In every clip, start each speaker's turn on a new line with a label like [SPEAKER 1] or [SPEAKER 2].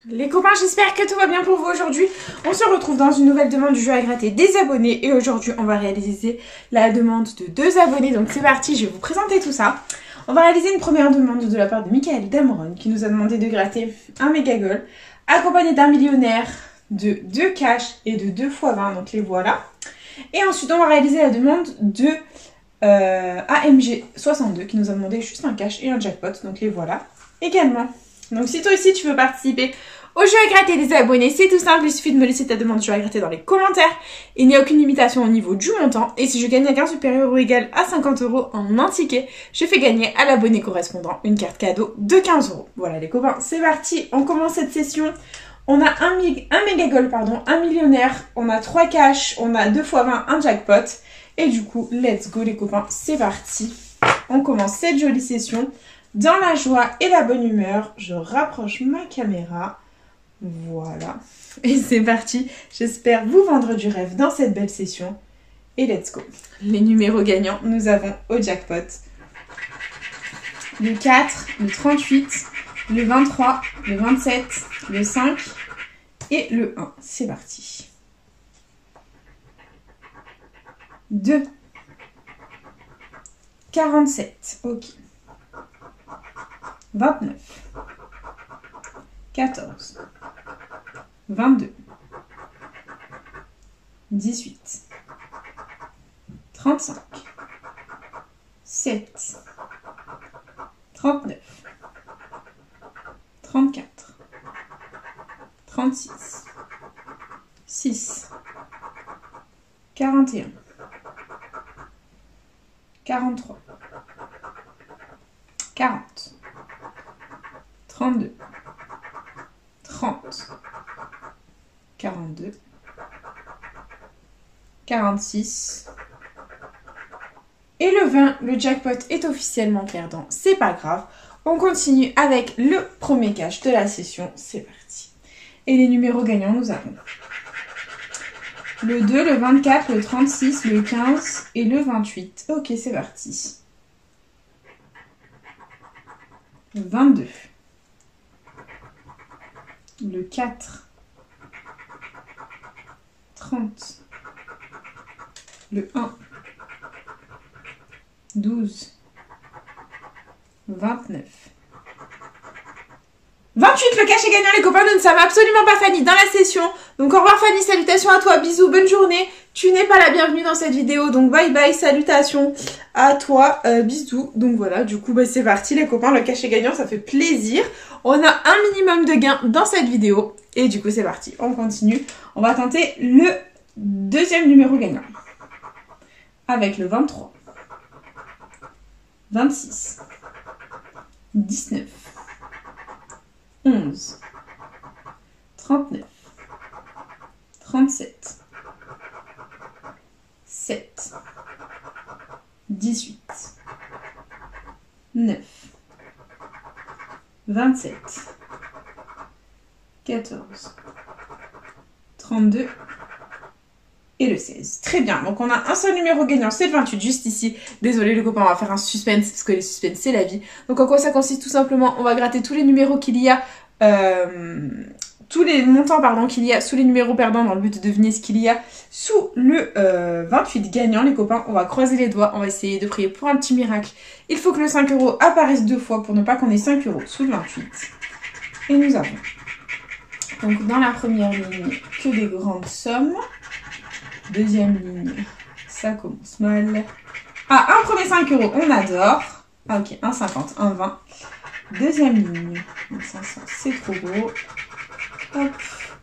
[SPEAKER 1] Les copains, j'espère que tout va bien pour vous aujourd'hui. On se retrouve dans une nouvelle demande du jeu à gratter des abonnés. Et aujourd'hui, on va réaliser la demande de 2 abonnés. Donc c'est parti, je vais vous présenter tout ça. On va réaliser une première demande de la part de Michael Dameron qui nous a demandé de gratter un méga goal accompagné d'un millionnaire, de 2 cash et de 2 x 20. Donc les voilà. Et ensuite, on va réaliser la demande de AMG62 qui nous a demandé juste un cash et un jackpot. Donc les voilà également. Donc si toi aussi tu veux participer au jeu à gratter des abonnés, c'est tout simple, il suffit de me laisser ta demande de jeu à gratter dans les commentaires. Il n'y a aucune limitation au niveau du montant. Et si je gagne un gain supérieur ou égal à 50 € en un ticket, je fais gagner à l'abonné correspondant une carte cadeau de 15 €. Voilà les copains, c'est parti, on commence cette session. On a un méga goal, un millionnaire, on a 3 cash, on a 2 x 20, un jackpot. Et du coup, let's go les copains, c'est parti. On commence cette jolie session dans la joie et la bonne humeur. Je rapproche ma caméra. Voilà. Et c'est parti. J'espère vous vendre du rêve dans cette belle session. Et let's go. Les numéros gagnants, nous avons au jackpot le 4, le 38, le 23, le 27, le 5 et le 1. C'est parti. 2, 47. Ok. 29, 14, 22, 18, 35, 7, 39, 34, 36, 6, 41, 43, 40, 32, 30, 42, 46 et le 20. Le jackpot est officiellement perdant, c'est pas grave. On continue avec le premier cash de la session, c'est parti. Et les numéros gagnants, nous avons le 2, le 24, le 36, le 15 et le 28. Ok, c'est parti. Le 22. Le 4, 30, le 1, 12, 29, 28, le cash est gagnant les copains, nous ne sommes absolument pas Fanny dans la session. Donc au revoir Fanny, salutations à toi, bisous, bonne journée. Tu n'es pas la bienvenue dans cette vidéo, donc bye bye, salutations à toi, bisous. Donc voilà, du coup c'est parti les copains, le cash est gagnant, ça fait plaisir. On a un minimum de gains dans cette vidéo. Et du coup c'est parti, on continue. On va tenter le deuxième numéro gagnant. Avec le 23, 26, 19, 11, 39, 37, 7, 18, 9, 27, 14, 32 et le 16. Très bien, donc on a un seul numéro gagnant, c'est le 28 juste ici. Désolé les copains, on va faire un suspense parce que les suspens c'est la vie. Donc en quoi ça consiste? Tout simplement, on va gratter tous les numéros qu'il y a, tous les montants qu'il y a sous les numéros perdants dans le but de deviner ce qu'il y a sous le 28 gagnant les copains. On va croiser les doigts, on va essayer de prier pour un petit miracle. Il faut que le 5 € apparaisse 2 fois pour ne pas qu'on ait 5 € sous le 28. Et nous avons donc dans la première ligne que des grandes sommes. Deuxième ligne, ça commence mal. Ah, un premier 5 €, on adore. Ah ok, un 50, un 20. Deuxième ligne, 500, c'est trop beau. Hop,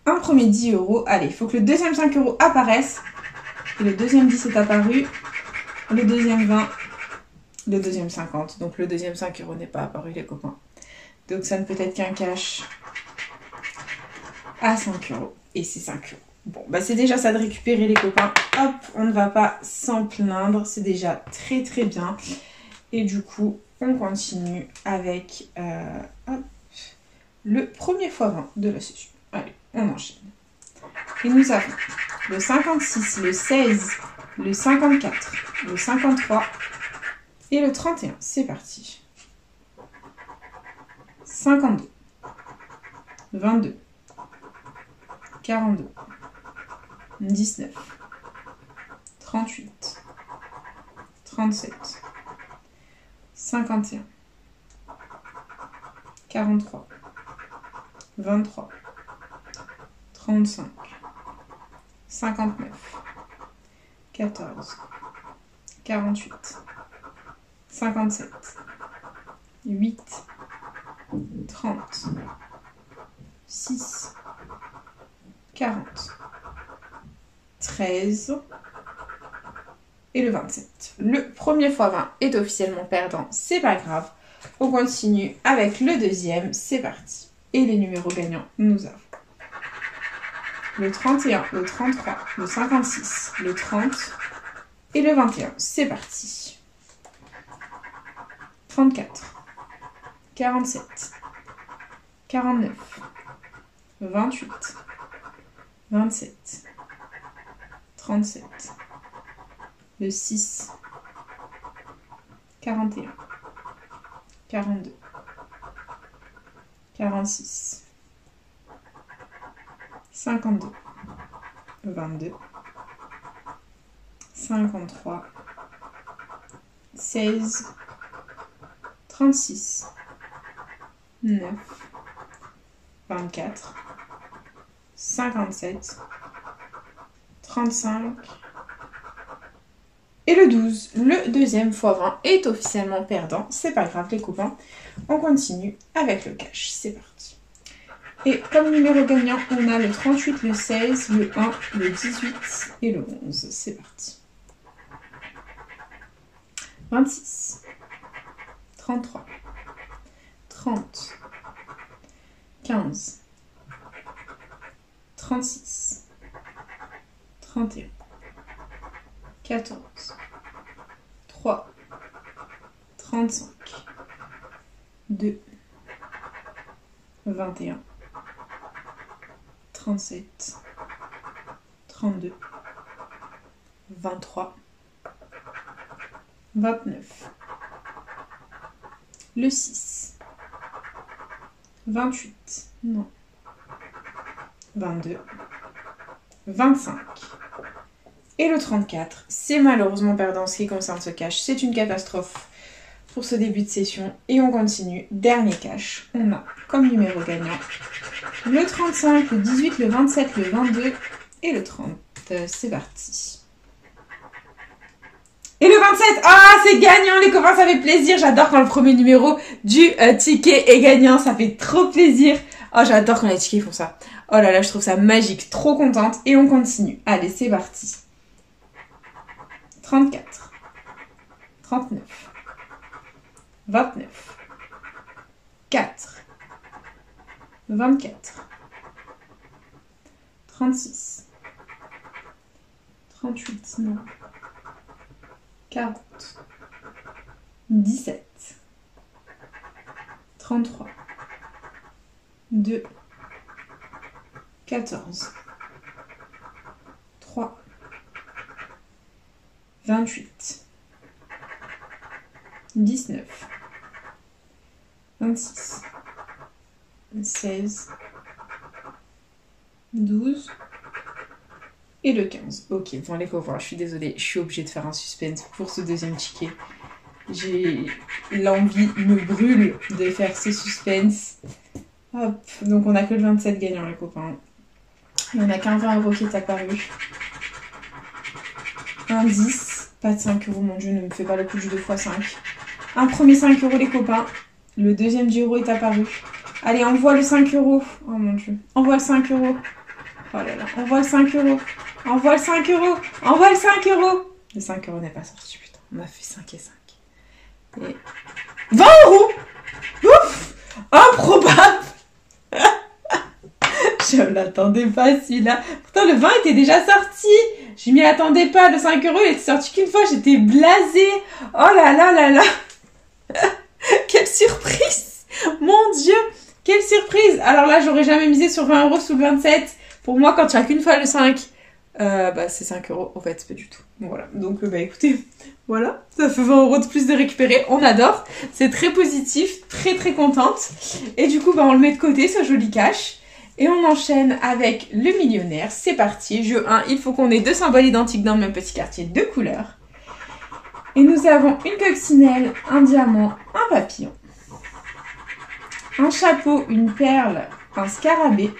[SPEAKER 1] un premier 10 €. Allez, il faut que le deuxième 5 € apparaisse. Et le deuxième 10 est apparu. Le deuxième 20. Le deuxième 50. Donc le deuxième 5 € n'est pas apparu les copains. Donc ça ne peut être qu'un cash à 5 €. Et c'est 5 €. Bon, c'est déjà ça de récupérer les copains. Hop, on ne va pas s'en plaindre. C'est déjà très très bien. Et du coup, on continue avec hop, le premier x20 de la session. Allez, on enchaîne. Et nous avons le 56, le 16, le 54, le 53 et le 31. C'est parti. 52, 22, 42, 19, 38, 37, 51, 43, 23, 35, 59, 14, 48, 57, 8, 30, 6, 40, 13 et le 27. Le premier x20 est officiellement perdant, c'est pas grave. On continue avec le deuxième, c'est parti. Et les numéros gagnants, nous avons le 31, le 33, le 56, le 30 et le 21. C'est parti. 34, 47, 49, 28, 27, 37, le 6, 41, 42, 46, 52, 22, 53, 16, 36, 9, 24, 57, 35 et le 12. Le deuxième x20 est officiellement perdant. C'est pas grave les copains. On continue avec le cash. C'est parti. Et comme numéro gagnant, on a le 38, le 16, le 1, le 18 et le 11. C'est parti. 26, 33, 30, 15, 36, 31, 14, 3, 35, 2, 21, 37, 32, 23, 29, le 6, 28, non, 22, 25 et le 34. C'est malheureusement perdant en ce qui concerne ce cash. C'est une catastrophe pour ce début de session. Et on continue. Dernier cash. On a comme numéro gagnant le 35, le 18, le 27, le 22 et le 30. C'est parti. Et le 27, ah c'est gagnant les copains, ça fait plaisir. J'adore quand le premier numéro du ticket est gagnant, ça fait trop plaisir. Oh j'adore quand les tickets font ça. Oh là là, je trouve ça magique, trop contente. Et on continue. Allez, c'est parti. 34, 39, 29, 4, 24, 36, 38, non. 40, 17, 33, 2, 14, 3, 28, 19, 26, 16, 12 et le 15. Ok, bon les copains, je suis désolée, je suis obligée de faire un suspense pour ce deuxième ticket. L'envie me brûle de faire ce suspense. Hop, donc on a que le 27 gagnant les copains. Il n'y en a qu'un 20 € qui est apparu. Un 10, pas de 5 €, mon dieu, ne me fais pas le coup du 2 x 5. Un premier 5 € les copains. Le deuxième 10 € est apparu. Allez, envoie le 5 €. Oh mon dieu. Envoie le 5 €. Oh là là, envoie le 5 €. Envoie le 5 €. Envoie le 5 €. Le 5 € n'est pas sorti, putain. On a fait 5 et 5. Et 20 €. Ouf. Improbable. Je ne l'attendais pas celui-là. Pourtant le 20 était déjà sorti. Je m'y attendais pas. Le 5 € il était sorti qu'une fois. J'étais blasée. Oh là là là là. Quelle surprise. Mon dieu. Quelle surprise. Alors là j'aurais jamais misé sur 20 € sous le 27. Pour moi quand tu as qu'une fois le 5. C'est 5 € en fait, pas du tout. Voilà, donc écoutez, voilà, ça fait 20 € de plus de récupérer, on adore, c'est très positif, très très contente. Et du coup on le met de côté, ce joli cash. Et on enchaîne avec le millionnaire. C'est parti. Jeu 1, il faut qu'on ait 2 symboles identiques dans le même petit quartier, 2 couleurs. Et nous avons une coccinelle, un diamant, un papillon. Un chapeau, une perle, un scarabée.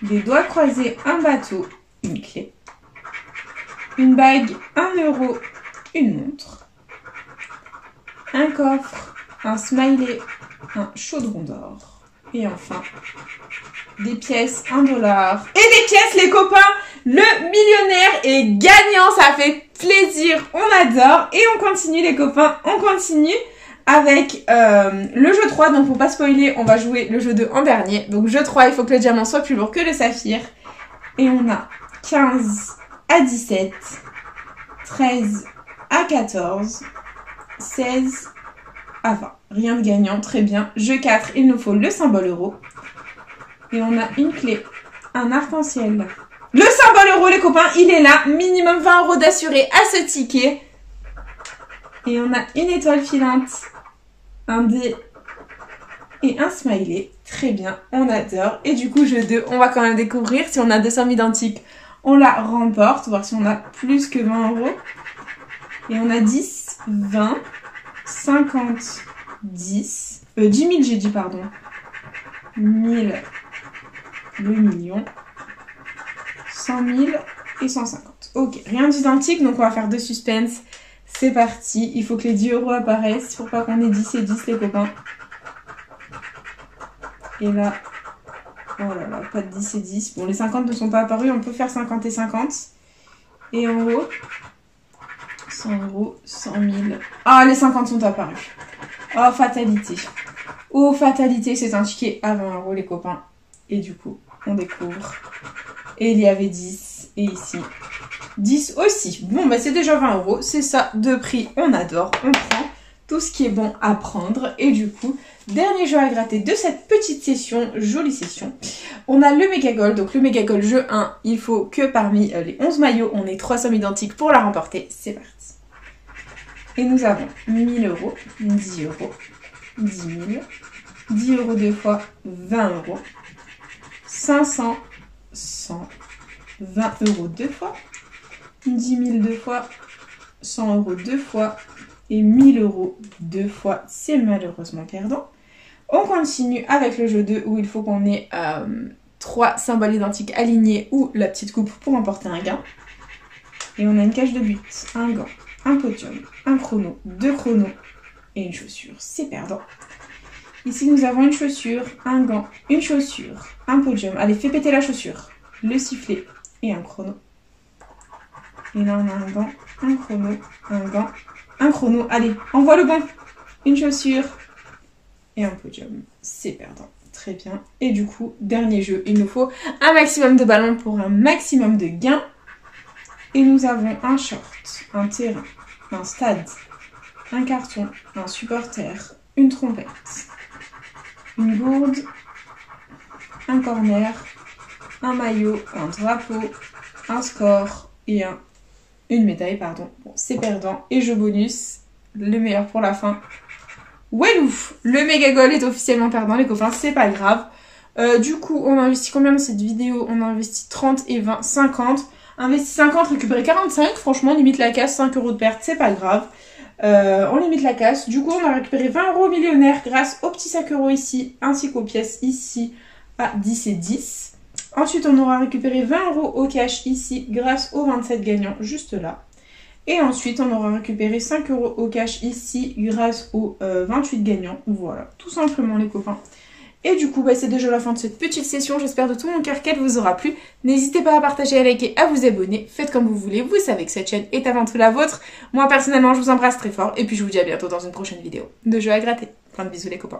[SPEAKER 1] Des doigts croisés, un bateau, une clé. Une bague, 1 euro, une montre. Un coffre, un smiley, un chaudron d'or. Et enfin, des pièces, 1 dollar. Et des pièces, les copains! Le millionnaire est gagnant, ça fait plaisir, on adore. Et on continue les copains, on continue avec le jeu 3. Donc pour pas spoiler, on va jouer le jeu 2 en dernier. Donc jeu 3, il faut que le diamant soit plus lourd que le saphir. Et on a 15 à 17, 13 à 14, 16 à 20. Rien de gagnant, très bien. Jeu 4, il nous faut le symbole euro. Et on a une clé, un arc-en-ciel. Le symbole euro, les copains, il est là. Minimum 20 euros d'assuré à ce ticket. Et on a une étoile filante, un dé et un smiley. Très bien, on adore. Et du coup, jeu 2, on va quand même découvrir. Si on a 2 sommes identiques, on la remporte. Voir si on a plus que 20 euros. Et on a 10, 20, 50, 10 000 j'ai dit, pardon. 1000, le million. 100 000 et 150. Ok, rien d'identique, donc on va faire 2 suspens. C'est parti, il faut que les 10 euros apparaissent pour pas qu'on ait 10 et 10 les copains. Et là, oh là là, pas de 10 et 10. Bon, les 50 ne sont pas apparus, on peut faire 50 et 50. Et en haut, 100 euros, 100 000. Ah, les 50 sont apparus. Oh, fatalité. Oh, fatalité, c'est un ticket à 20 euros les copains. Et du coup, on découvre. Et il y avait 10. Et ici, 10 aussi. Bon, bah c'est déjà 20 euros. C'est ça de prix. On adore. On prend tout ce qui est bon à prendre. Et du coup, dernier jeu à gratter de cette petite session. Jolie session. On a le méga gold. Donc le méga gold jeu 1. Il faut que parmi les 11 maillots, on ait 3 sommes identiques pour la remporter. C'est parti. Et nous avons 1000 euros, 10 euros, 10 000, 10 euros 2 fois, 20 euros, 500, 100, 20 euros 2 fois, 10 000 2 fois, 100 euros 2 fois et 1000 euros 2 fois. C'est malheureusement perdant. On continue avec le jeu 2 où il faut qu'on ait 3 symboles identiques alignés ou la petite coupe pour emporter un gain. Et on a une cage de but, un gant, un podium, un chrono, 2 chronos et une chaussure. C'est perdant. Ici, nous avons une chaussure, un gant, une chaussure, un podium. Allez, fais péter la chaussure. Le sifflet et un chrono. Et là, on a un gant, un chrono, un gant, un chrono. Allez, envoie le bon. Une chaussure et un podium. C'est perdant. Très bien. Et du coup, dernier jeu, il nous faut un maximum de ballons pour un maximum de gains. Et nous avons un short, un terrain, un stade, un carton, un supporter, une trompette, une gourde, un corner, un maillot, un drapeau, un score et une médaille, pardon. Bon, c'est perdant. Et jeu bonus, le meilleur pour la fin. Ouelouf, le méga goal est officiellement perdant, les copains, c'est pas grave. Du coup, on a investi combien dans cette vidéo? On a investi 30 et 20, 50. Investi 50, récupéré 45. Franchement, limite la casse, 5 euros de perte, c'est pas grave. On limite la casse. Du coup, on a récupéré 20 euros millionnaire grâce au petit sac euro ici, ainsi qu'aux pièces ici à 10 et 10. Ensuite, on aura récupéré 20 euros au cash ici grâce aux 27 gagnants juste là. Et ensuite, on aura récupéré 5 euros au cash ici grâce aux 28 gagnants. Voilà, tout simplement les copains. Et du coup, bah, c'est déjà la fin de cette petite session. J'espère de tout mon cœur qu'elle vous aura plu. N'hésitez pas à partager, à liker, à vous abonner. Faites comme vous voulez. Vous savez que cette chaîne est avant tout la vôtre. Moi, personnellement, je vous embrasse très fort. Et puis, je vous dis à bientôt dans une prochaine vidéo de jeux à gratter. Plein de bisous les copains.